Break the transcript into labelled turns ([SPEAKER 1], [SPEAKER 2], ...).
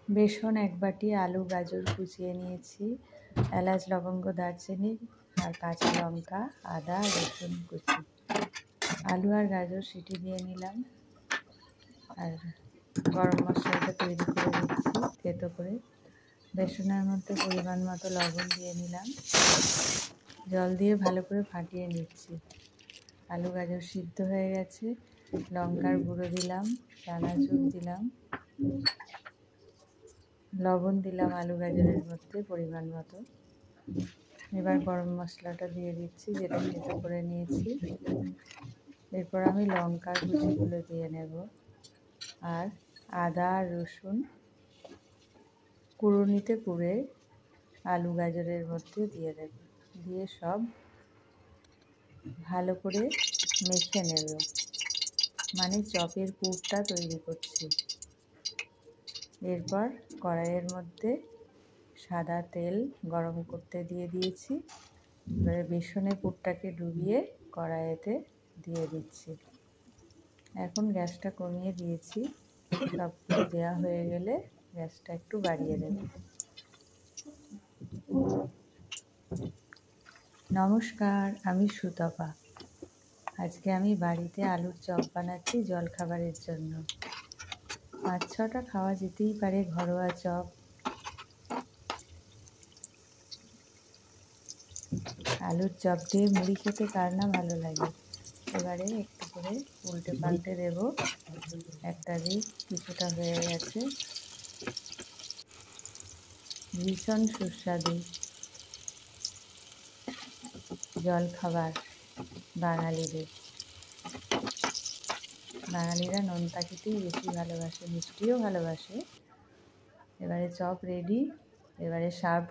[SPEAKER 1] বেসন 1 বাটি, আলু গাজর কুচিয়ে নিয়েছি, এলাচ লবঙ্গ দারচিনি আর কাঁচা লঙ্কা, আদা রসুন কুচি। আলু আর গাজর সিটি দিয়ে নিলাম। আর গরম মশলাটা তৈরি করে দিচ্ছি থেতো করে। বেসনের মধ্যে পরিমাণ মতো লবণ দিয়ে নিলাম, জল দিয়ে ভালো করে ফাটিয়ে নিচ্ছি। আলু গাজর সিদ্ধ হয়ে গেছে, লঙ্কার গুঁড়ো দিলাম, চানাচুর দিলাম, লবণ দিলাম আলু গাজরের মধ্যে পরিমাণ মতো। এবার গরম মশলাটা দিয়ে দিচ্ছি যেটা থেতো করে নিয়েছি। এরপর আমি লঙ্কার কুচিগুলো দিয়ে নেব আর আদা আর রসুন কুড়ুনিতে কুড়ে আলু গাজরের মধ্যে দিয়ে দেব, দিয়ে সব ভালো করে মেখে নেব, মানে চপের পুরটা তৈরি করছি। এরপর কড়াইয়ের মধ্যে সাদা তেল গরম করতে দিয়ে দিয়েছি। এবারে বেসনের পুরটাকে ডুবিয়ে কড়াইতে দিয়ে দিচ্ছি। এখন গ্যাসটা কমিয়ে দিয়েছি। সবগুলো দেওয়া হয়ে গেলে গ্যাসটা একটু বাড়িয়ে দেব। নমস্কার, আমি সুতপা। আজকে আমি বাড়িতে আলুর চপ বানাচ্ছি জলখাবারের জন্য। 5-6টা খাওয়া যেতেই পারে ঘরোয়া চপ। আলুর চপ দিয়ে মুড়ি খেতে কার না ভালো লাগে। এবারে একটু করে উল্টে পাল্টে দেব। একটা দিক কিছুটা হয়ে গেছে। ভীষণ সুস্বাদু জলখাবার বাঙালিদের। বাঙালিরা নোনতা খেতেই বেশি ভালোবাসে, মিষ্টিও ভালোবাসে। এবারে চপ রেডি। এবারে সার্ভ